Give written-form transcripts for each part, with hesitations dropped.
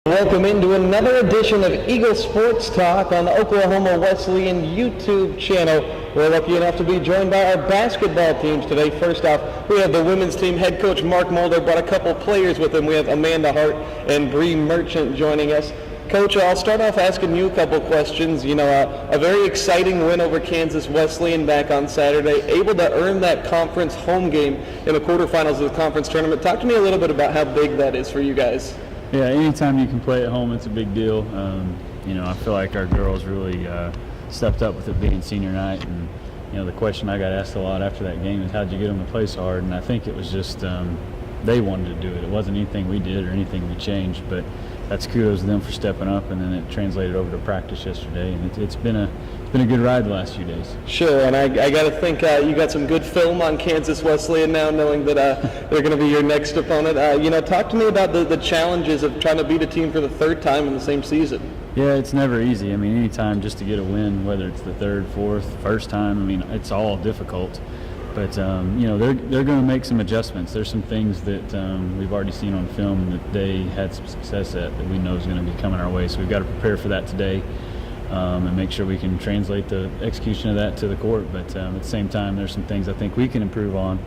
Welcome into another edition of Eagle Sports Talk on the Oklahoma Wesleyan YouTube channel. We're lucky enough to be joined by our basketball teams today. First off, we have the women's team head coach Mark Mulder, brought a couple players with him. We have Amanda Hart and Bree Merchant joining us. Coach, I'll start off asking you a couple questions. You know, a very exciting win over Kansas Wesleyan back on Saturday, able to earn that conference home game in the quarterfinals of the conference tournament. Talk to me a little bit about how big that is for you guys. Yeah, anytime you can play at home, it's a big deal. I feel like our girls really stepped up with it being senior night. And, the question I got asked a lot after that game is, how'd you get them to play so hard? And I think it was just they wanted to do it. It wasn't anything we did or anything we changed, but that's kudos to them for stepping up, and then it translated over to practice yesterday. And it's been a good ride the last few days. Sure, and I got to think you got some good film on Kansas Wesleyan now, knowing that they're going to be your next opponent. Talk to me about the challenges of trying to beat a team for the third time in the same season. Yeah, it's never easy. Anytime just to get a win, whether it's the third, fourth, first time, it's all difficult. But, they're going to make some adjustments. There's some things that we've already seen on film that they had some success at that we know is going to be coming our way. So we've got to prepare for that today. And make sure we can translate the execution of that to the court. But at the same time, there's some things I think we can improve on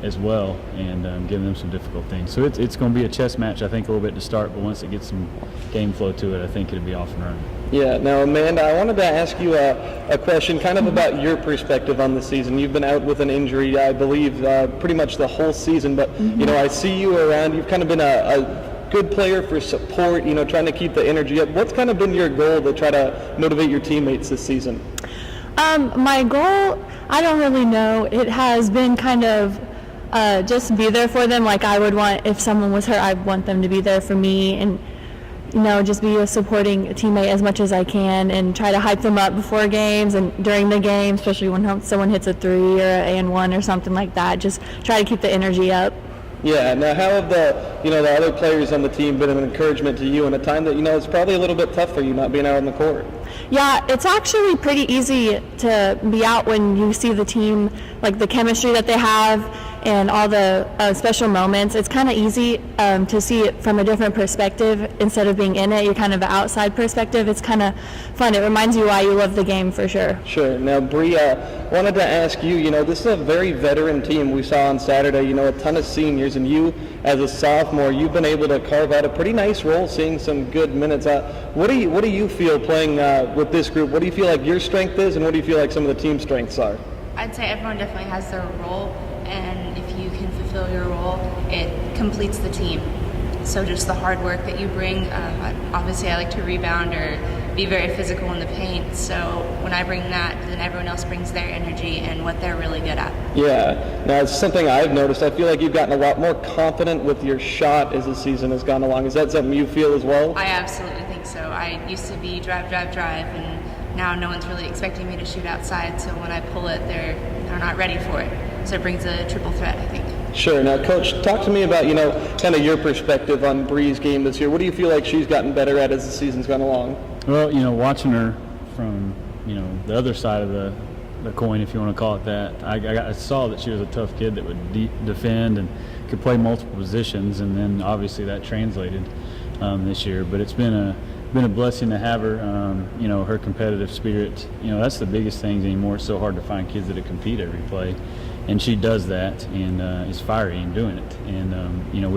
as well, and give them some difficult things. So it's going to be a chess match, I think, a little bit to start, but once it gets some game flow to it, I think it'll be off and running. Yeah. Now, Amanda, I wanted to ask you a question kind of about your perspective on the season. You've been out with an injury, I believe, pretty much the whole season, but, I see you around. You've kind of been a good player for support, trying to keep the energy up. What's kind of been your goal to try to motivate your teammates this season? My goal, I don't really know. It has been kind of just be there for them. Like I would want, if someone was hurt, I'd want them to be there for me, and just be a supporting teammate as much as I can, and try to hype them up before games and during the game, especially when someone hits a 3 or an and 1 or something like that. Just try to keep the energy up. Yeah. Now, how have the other players on the team been an encouragement to you in a time that it's probably a little bit tough for you not being out on the court? Yeah, it's actually pretty easy to be out when you see the team, like the chemistry that they have and all the special moments. It's kind of easy to see it from a different perspective instead of being in it. You're kind of an outside perspective. It's kind of fun. It reminds you why you love the game for sure. Sure. Now, Bree, wanted to ask you, this is a very veteran team we saw on Saturday, a ton of seniors, and you as a sophomore, you've been able to carve out a pretty nice role, seeing some good minutes. What do you feel playing with this group? What do you feel like your strength is, and what do you feel like some of the team strengths are? I'd say everyone definitely has their role, and if you can fulfill your role, it completes the team. So just the hard work that you bring, obviously I like to rebound or be very physical in the paint, so when I bring that, then everyone else brings their energy and what they're really good at. Yeah. Now, it's something I've noticed. I feel like you've gotten a lot more confident with your shot as the season has gone along. Is that something you feel as well? I absolutely think so. I used to be drive, and now no one's really expecting me to shoot outside, so when I pull it, they're not ready for it. So it brings a triple threat, I think. Sure. Now, Coach, talk to me about, kind of your perspective on Bree's game this year. What do you feel like she's gotten better at as the season's gone along? Well, watching her from, the other side of the coin, if you want to call it that, I saw that she was a tough kid that would defend and could play multiple positions, and then obviously that translated this year. But it's been a blessing to have her. Her competitive spirit. That's the biggest thing anymore. It's so hard to find kids that compete every play, and she does that and is fiery in doing it. And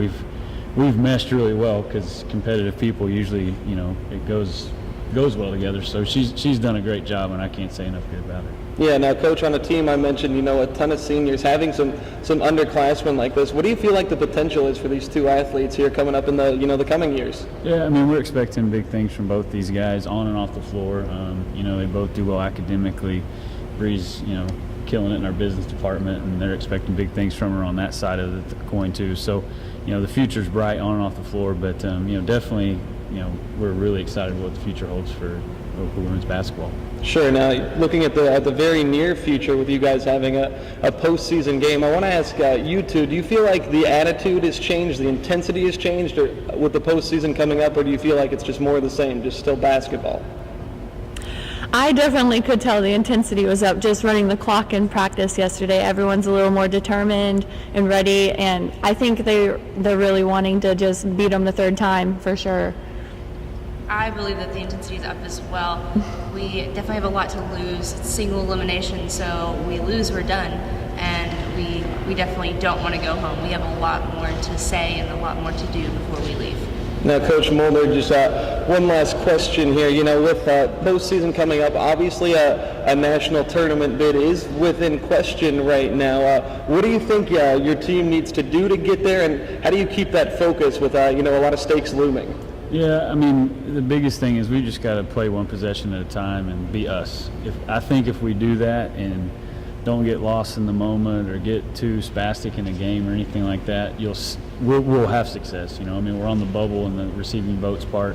we've meshed really well because competitive people usually it goes well together. So she's done a great job, and I can't say enough good about her. Yeah. Now, Coach, on a team I mentioned, a ton of seniors, having some underclassmen like this. What do you feel like the potential is for these two athletes here coming up in the the coming years? Yeah, we're expecting big things from both these guys on and off the floor. They both do well academically. Bree's killing it in our business department, and they're expecting big things from her on that side of the coin too. So the future's bright on and off the floor, but definitely we're really excited about what the future holds for Oklahoma women's basketball. Sure. Now, looking at the very near future with you guys having a postseason game, I want to ask you two, do you feel like the attitude has changed, the intensity has changed or with the postseason coming up, or do you feel like it's just more of the same, just still basketball? I definitely could tell the intensity was up just running the clock in practice yesterday. Everyone's a little more determined and ready, and I think they're really wanting to just beat them the third time for sure. I believe that the intensity is up as well. We definitely have a lot to lose. It's single elimination, so we lose, we're done. And we definitely don't want to go home. We have a lot more to say and a lot more to do before we leave. Now, Coach Mulder, just one last question here. You know, with postseason coming up, obviously a national tournament bid is within question right now. What do you think your team needs to do to get there, and how do you keep that focus with, a lot of stakes looming? Yeah, I mean, the biggest thing is we just got to play one possession at a time and be us. I think if we do that and don't get lost in the moment or get too spastic in a game or anything like that, we'll have success. You know, I mean, we're on the bubble in the receiving votes part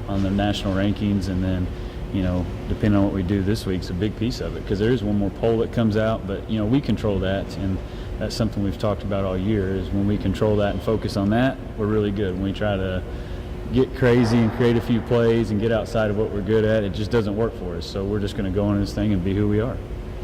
on the national rankings, and then, you know, depending on what we do this week's a big piece of it, because there is one more poll that comes out, but, you know, we control that, and that's something we've talked about all year, is when we control that and focus on that, we're really good. When we try to get crazy and create a few plays and get outside of what we're good at, it just doesn't work for us. So we're just going to go into this thing and be who we are.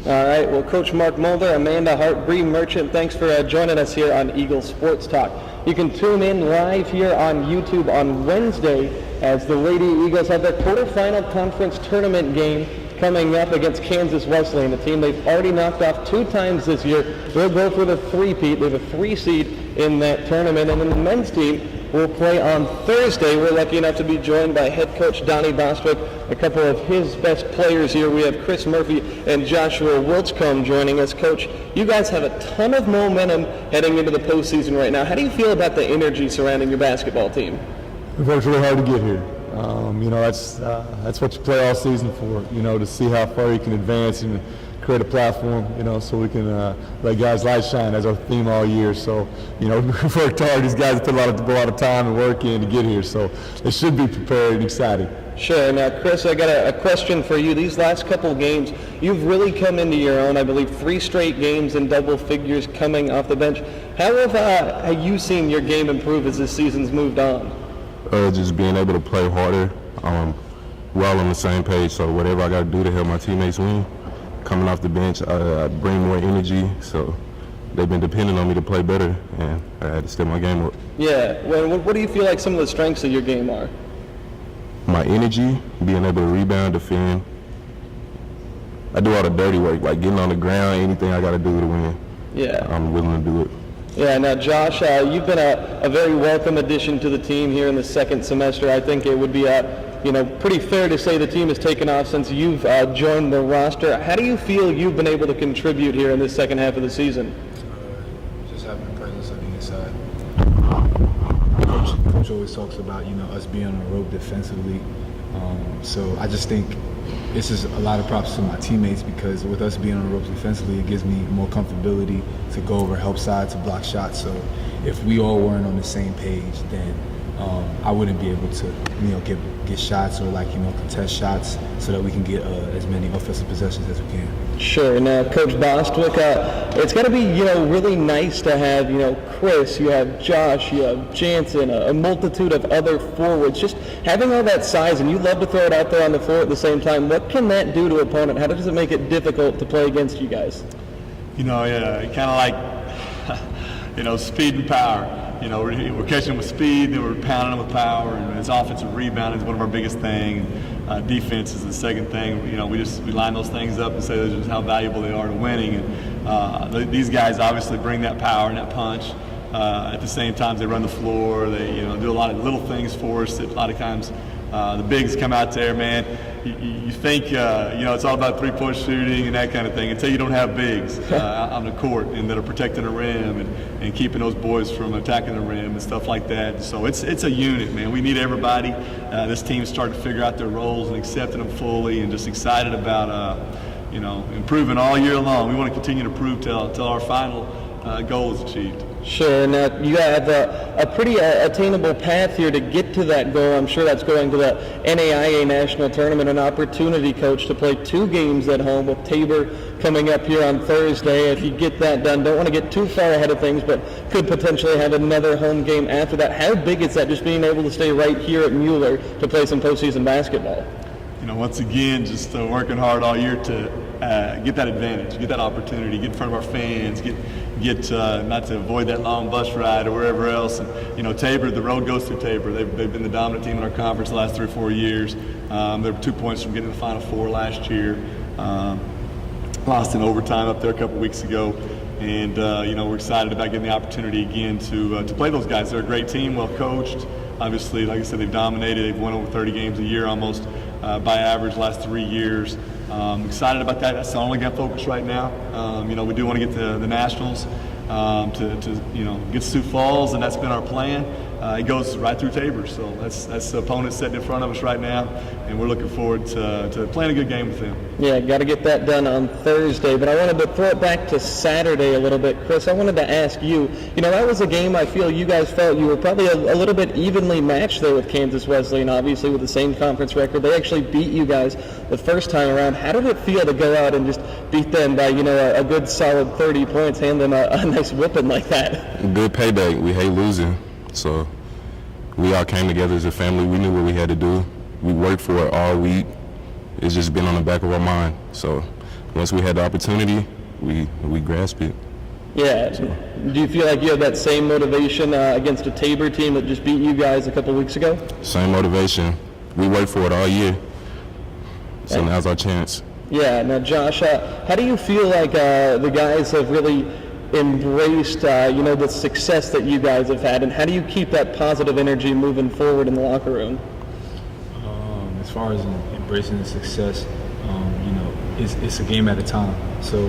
All right, well, Coach Mark Mulder, Amanda Hart, Bree Merchant, thanks for joining us here on Eagle Sports Talk. You can tune in live here on YouTube on Wednesday as the Lady Eagles have their quarterfinal conference tournament game coming up against Kansas Wesleyan, a team they've already knocked off 2 times this year. They'll go for the three-peat. They have a 3 seed in that tournament. And then the men's team will play on Thursday. We're lucky enough to be joined by head coach Donnie Bostwick, a couple of his best players here. We have Chris Murphy and Joshua Wilchcomb joining us. Coach, you guys have a ton of momentum heading into the postseason right now. How do you feel about the energy surrounding your basketball team? We've worked really hard to get here. That's what you play all season for, to see how far you can advance and create a platform, so we can let guys' light shine. That's our theme all year. So, we've worked hard. These guys put a lot of time and work in to get here. So they should be prepared and excited. Sure. Now, Chris, I got a question for you. These last couple of games, you've really come into your own. I believe 3 straight games in double figures coming off the bench. How have you seen your game improve as this season's moved on? Just being able to play harder. We're all on the same page, so whatever I got to do to help my teammates win, coming off the bench, I bring more energy, so they've been depending on me to play better, and I had to step my game up. Yeah. Well, what do you feel like some of the strengths of your game are? My energy, being able to rebound, defend. I do all the dirty work, like getting on the ground, anything I got to do to win. Yeah. I'm willing to do it. Yeah, now Josh, you've been a very welcome addition to the team here in the second semester. I think it would be pretty fair to say the team has taken off since you've joined the roster. How do you feel you've been able to contribute here in this second half of the season? Just having a presence on the inside. Coach always talks about, us being on the rope defensively. So I just think it's just a lot of props to my teammates, because with us being on the ropes defensively, it gives me more comfortability to go over help side, to block shots. So if we all weren't on the same page, then I wouldn't be able to, get shots or contest shots, so that we can get as many offensive possessions as we can. Sure. Now, Coach Bostwick, it's got to be really nice to have Chris, you have Josh, you have Jansen, a multitude of other forwards. Just having all that size, and you love to throw it out there on the floor at the same time. What can that do to an opponent? How does it make it difficult to play against you guys? Kind of like speed and power. We're catching them with speed, then we're pounding them with power, and it's offensive rebounding is one of our biggest things. Defense is the second thing. We line those things up and say this is how valuable they are to winning. And these guys obviously bring that power and that punch. At the same time, they run the floor. They do a lot of little things for us that a lot of times the bigs come out there, man. You think it's all about three-point shooting and that kind of thing until you don't have bigs on the court and that are protecting the rim and keeping those boys from attacking the rim and stuff like that. So it's a unit, man. We need everybody. This team's starting to figure out their roles and accepting them fully, and just excited about improving all year long. We want to continue to prove till our final goal is achieved. Sure. Now, you have a pretty attainable path here to get to that goal. I'm sure that's going to the NAIA National Tournament, an opportunity, Coach, to play 2 games at home with Tabor coming up here on Thursday. If you get that done, don't want to get too far ahead of things, but could potentially have another home game after that. How big is that, just being able to stay right here at Mueller to play some postseason basketball? once again, just working hard all year to get that advantage, get that opportunity, get in front of our fans, get not to avoid that long bus ride or wherever else. And, Tabor, the road goes through Tabor. They've been the dominant team in our conference the last 3 or 4 years. They were 2 points from getting to the Final Four last year. Lost in overtime up there a couple weeks ago. And, we're excited about getting the opportunity again to play those guys. They're a great team, well coached. Obviously, like I said, they've dominated. They've won over 30 games a year almost by average last 3 years. Excited about that. That's the only game focus right now. We do want to get to the Nationals to get to Sioux Falls, and that's been our plan. It goes right through Tabor, so that's the opponent sitting in front of us right now, and we're looking forward to playing a good game with them. Yeah, got to get that done on Thursday, but I wanted to throw it back to Saturday a little bit. Chris, I wanted to ask you, that was a game I feel you guys felt you were probably a little bit evenly matched there with Kansas Wesleyan, obviously with the same conference record. They actually beat you guys the first time around. How did it feel to go out and just beat them by, a good solid 30 points, hand them a nice whipping like that? Good payback. We hate losing. So we all came together as a family. We knew what we had to do. We worked for it all week. It's just been on the back of our mind. So once we had the opportunity, we grasped it. Yeah. So. Do you feel like you have that same motivation against a Tabor team that just beat you guys a couple weeks ago? Same motivation. We worked for it all year. So now's our chance. Yeah. Now, Josh, how do you feel like the guys have really embraced, the success that you guys have had, and how do you keep that positive energy moving forward in the locker room? As far as embracing the success, it's a game at a time. So,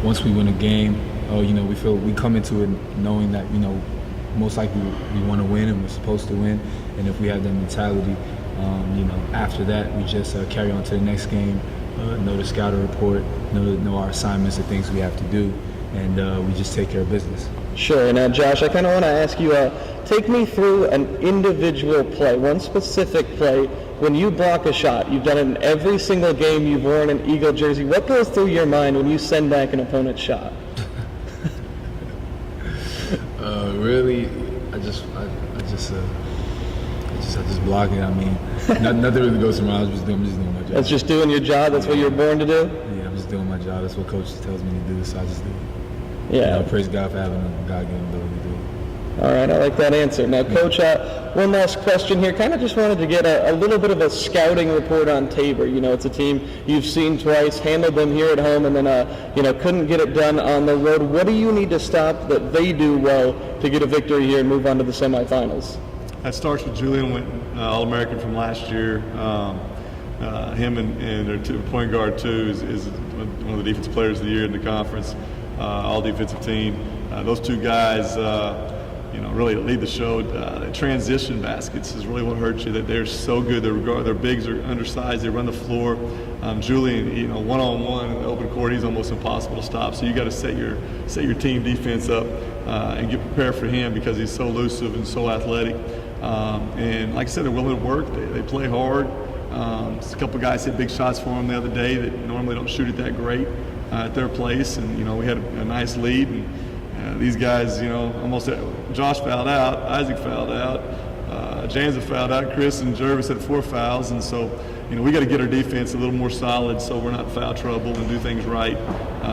once we win a game, we come into it knowing that, most likely we want to win and we're supposed to win. And if we have that mentality, after that, we just carry on to the next game, know the scouting report, know our assignments and things we have to do. And we just take care of business. Sure. Now, Josh, I kind of want to ask you, take me through an individual play, one specific play. When you block a shot, you've done it in every single game you've worn an Eagle jersey. What goes through your mind when you send back an opponent's shot? Really, I just block it. I mean, nothing really goes through my mind. I'm just doing my job. That's just doing your job. That's what you were born to do. Yeah, I'm just doing my job. That's what coach tells me to do, so I just do it. Yeah. Praise God for having a God-given ability to do it. All right, I like that answer. Now, Coach, one last question here. Kind of just wanted to get a little bit of a scouting report on Tabor. It's a team you've seen twice, handled them here at home, and then, couldn't get it done on the road. What do you need to stop that they do well to get a victory here and move on to the semifinals? That starts with Julian Winton, All-American from last year. Him and their point guard, too, is one of the defensive players of the year in the conference, all-defensive team. Those two guys, really lead the show. Transition baskets is really what hurts you. That they're so good. Their bigs are undersized. They run the floor. Julian, one-on-one in the open court, he's almost impossible to stop. So you got to set your team defense up and get prepared for him because he's so elusive and so athletic. And like I said, they're willing to work. They play hard. A couple guys hit big shots for them the other day that normally don't shoot it that great at their place. And we had a nice lead. And these guys, almost Josh fouled out, Isaac fouled out, James had fouled out, Chris and Jervis had 4 fouls, and so we got to get our defense a little more solid so we're not in foul trouble and do things right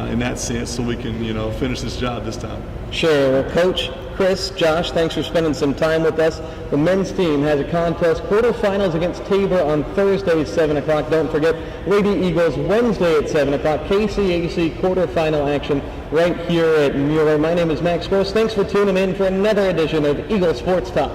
in that sense so we can finish this job this time. Sure. Well, Coach, Chris, Josh, thanks for spending some time with us. The men's team has a contest, quarterfinals against Tabor on Thursday at 7 o'clock. Don't forget, Lady Eagles Wednesday at 7 o'clock. KCAC quarterfinal action right here at Mueller. My name is Max Gross. Thanks for tuning in for another edition of Eagle Sports Talk.